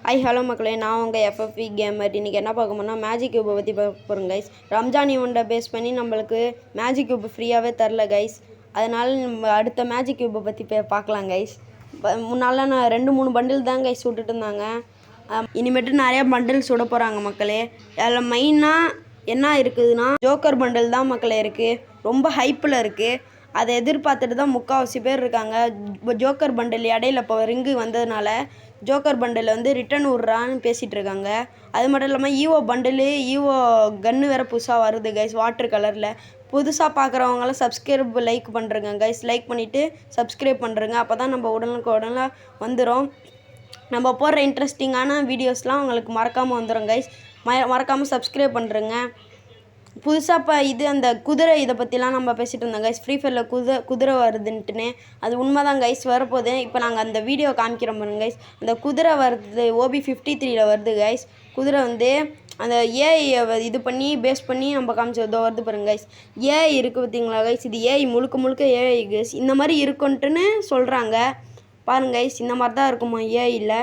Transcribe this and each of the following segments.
Hello மக்களே, நான் உங்கள் எஃப்எஃப்பி கேமர். இன்றைக்கி என்ன பார்க்க போனால் மேஜிக் கியூப்பை பற்றி பார்க்க போகிறோம் கைஸ். ரம்ஜான் ஈவெண்ட்டை பேஸ் பண்ணி நம்மளுக்கு மேஜிக் கியூப் ஃப்ரீயாகவே தரல கைஸ். அதனால் நம்ம அடுத்த மேஜிக் கியூப்பை பற்றி பார்க்கலாம் கைஸ். முன்னால் நான் 2-3 பண்டில் தான் கைஸ் விட்டுட்டு இருந்தாங்க. இனிமேட்டு நிறையா பண்டில்ஸ் விட போகிறாங்க மக்களே. அதில் மெயினாக என்ன இருக்குதுன்னா ஜோக்கர் பண்டில் தான் மக்களே இருக்குது. ரொம்ப ஹைப்பில் இருக்குது. அதை எதிர்பார்த்துட்டு தான் முக்கால்வாசி பேர் இருக்காங்க. ஜோக்கர் பண்டில் இடையில இப்போ ரிங்கு வந்ததுனால ஜோக்கர் பண்டில் வந்து ரிட்டன் விட்றான்னு பேசிகிட்டு இருக்காங்க. அது மட்டும் இல்லாமல் ஈவோ பண்டில் ஈவோ கன்று வேறு புதுசாக வருது கைஸ், வாட்டர் கலரில். புதுசாக பார்க்குறவங்களாம் சப்ஸ்கிரைப் லைக் பண்ணுறங்க கைஸ். லைக் பண்ணிவிட்டு சப்ஸ்கிரைப் பண்ணுறங்க. அப்போ தான் நம்ம உடனே வந்துடும். நம்ம போடுற இன்ட்ரெஸ்டிங்கான வீடியோஸ்லாம் உங்களுக்கு மறக்காமல் வந்துடும் கைஸ். மறக்காமல் சப்ஸ்கிரைப் பண்ணுறங்க. புதுசாக இப்போ இது அந்த குதிரை இதை பற்றிலாம் நம்ம பேசிகிட்டு இருந்தோம் கைஸ். ஃப்ரீ ஃபயரில் குதிரை வருதுன்ட்டுன்னு. அது உண்மை தான் கைஸ், வரப்போகுது. இப்போ நாங்கள் அந்த வீடியோ காமிக்கிறோம் பாருங்க கைஸ். அந்த குதிரை வருது OB53 வருது கைஸ். குதிரை வந்து அந்த ஏஐ இது பண்ணி பேஸ் பண்ணி நம்ம காமிச்சதோ வருது பாருங்க கைஸ். ஏஐ இருக்குது பார்த்தீங்களா கைஸ். இது ஏஐ முழுக்க ஏஐ கைஸ். இந்த மாதிரி இருக்குன்ட்டுன்னு சொல்கிறாங்க பாருங்க கைஸ். இந்த மாதிரி தான் இருக்குமா ஏஐயில்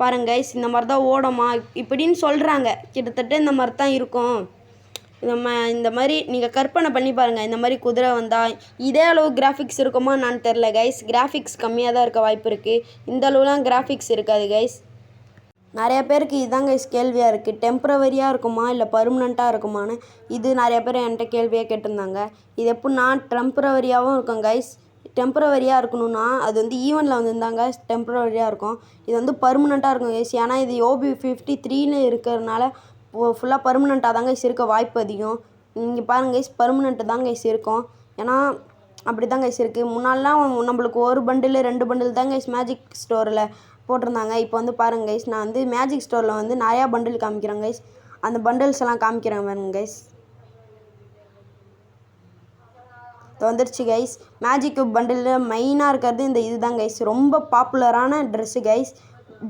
பாருங்க கைஸ். இந்த மாதிரி தான் ஓடுமா இப்படின்னு சொல்கிறாங்க. கிட்டத்தட்ட இந்த மாதிரி தான் இருக்கும். இந்த மாதிரி நீங்கள் கற்பனை பண்ணி பாருங்கள். இந்த மாதிரி குதிரை வந்தால் இதே அளவு கிராஃபிக்ஸ் இருக்குமா நான் தெரில கைஸ். கிராஃபிக்ஸ் கம்மியாக தான் இருக்க வாய்ப்பு இருக்குது. இந்த அளவுலாம் கிராஃபிக்ஸ் இருக்காது கைஸ். நிறைய பேருக்கு இதுதான் கைஸ் கேள்வியாக இருக்குது. டெம்ப்ரவரியாக இருக்குமா இல்லை பர்மனெண்ட்டாக இருக்குமான்னு இது நிறைய பேர் என்கிட்ட கேள்வியாக கேட்டிருந்தாங்க. இது எப்படின்னா டெம்ப்ரவரியாகவும் இருக்கும் கைஸ். டெம்ப்ரவரியாக இருக்கணும்னா அது வந்து ஈவெண்ட்டில் வந்துருந்தாங்க டெம்ப்ரவரியாக இருக்கும். இது வந்து பர்மனெண்ட்டாக இருக்கும் கைஸ். ஏன்னா இது OB53 இருக்கிறதுனால ஃபுல்லாக பர்மனெண்ட்டாக தாங்க கைஸ் இருக்க வாய்ப்பு அதிகம். இங்கே பாருங்க கைஸ், பர்மனெண்ட்டு தான் கைஸ் இருக்கும். ஏன்னா அப்படி தான் கைஸ் இருக்குது. முன்னாடிலாம் நம்மளுக்கு 1 பண்டில் 2 பண்டில் தான் கைஸ் மேஜிக் ஸ்டோரில் போட்டிருந்தாங்க. இப்போ வந்து பாருங்க கைஸ், நான் வந்து மேஜிக் ஸ்டோரில் வந்து நிறையா பண்டில் காமிக்கிறேன் கைஸ். அந்த பண்டில்ஸ் எல்லாம் காமிக்கிறேன் பாருங்க கைஸ். வந்துருச்சு கைஸ். மேஜிக் கியூப் பண்டிலில் மெயினாக இருக்கிறது இந்த இதுதான் கைஸ். ரொம்ப பாப்புலரான dress guys.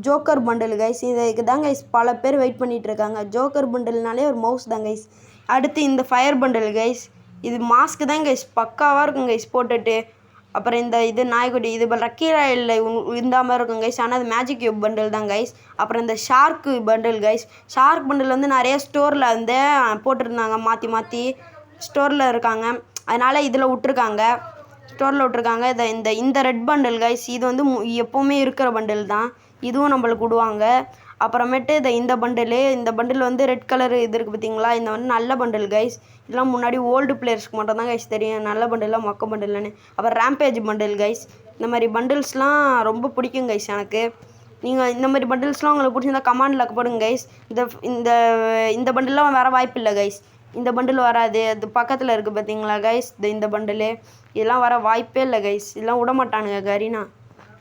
Joker bundle guys. இதுக்கு தான் கைஸ் பல பேர் வெயிட் பண்ணிகிட்டு இருக்காங்க. ஜோக்கர் பண்டில்னாலே ஒரு மவுஸ் தான் கைஸ். அடுத்து இந்த ஃபயர் பண்டில் கைஸ். இது மாஸ்க்கு தான் கைஸ், பக்காவாக இருக்கும் கைஸ் போட்டுட்டு. அப்புறம் இது நாய்க்குட்டி இது லக்கி ராயில் இந்த மாதிரி இருக்கும் கைஸ். ஆனால் அது மேஜிக் கியூப் பண்டில் தான் கைஸ். அப்புறம் இந்த shark bundle guys. Shark bundle வந்து நிறைய ஸ்டோரில் வந்து போட்டிருந்தாங்க. மாற்றி ஸ்டோரில் இருக்காங்க. அதனால் இதில் விட்ருக்காங்க, ஸ்டோரில் விட்ருக்காங்க. இந்த ரெட் பண்டில் கைஸ். இது வந்து எப்போவுமே இருக்கிற பண்டில் தான். இதுவும் நம்மளுக்கு விடுவாங்க. அப்புறமேட்டு இந்த பண்டில் வந்து ரெட் கலர் இது இருக்குது பார்த்தீங்களா. இந்த வந்து நல்ல பண்டில் கைஸ். இதெல்லாம் முன்னாடி ஓல்டு பிளேயர்ஸ்க்கு மட்டும் தான் கைஸ் தெரியும் நல்ல பண்டில்லாம் மொக்க பண்டில்னு. அப்புறம் ரேம்பேஜ் பண்டில் கைஸ். இந்த மாதிரி பண்டில்ஸ்லாம் ரொம்ப பிடிக்கும் கைஸ் எனக்கு. நீங்கள் இந்த மாதிரி பண்டில்ஸ்லாம் உங்களுக்கு பிடிச்சிருந்தா கமெண்டில் போடுங்க கைஸ். இந்த பண்டில்லாம் வர வாய்ப்பு இல்லை கைஸ். இந்த பண்டில் வராது. அது பக்கத்தில் இருக்குது பார்த்தீங்களா கைஸ். இந்த பண்டில் இதெல்லாம் வர வாய்ப்பே இல்லை கைஸ். இதெல்லாம் விடமாட்டானுங்க கரீனா,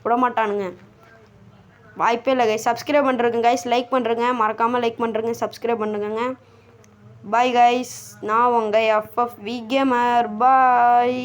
விடமாட்டானுங்க, வாய்ப்பே இல்லை கைஸ். சப்ஸ்கிரைப் பண்ணுறதுங்க கைஸ். லைக் பண்ணுறேங்க. மறக்காமல் லைக் பண்ணுறேங்க, சப்ஸ்கிரைப் பண்ணுங்க. Bye guys. நான் உங்கள் எஃப்எஃப்பி கேமர். பாய்.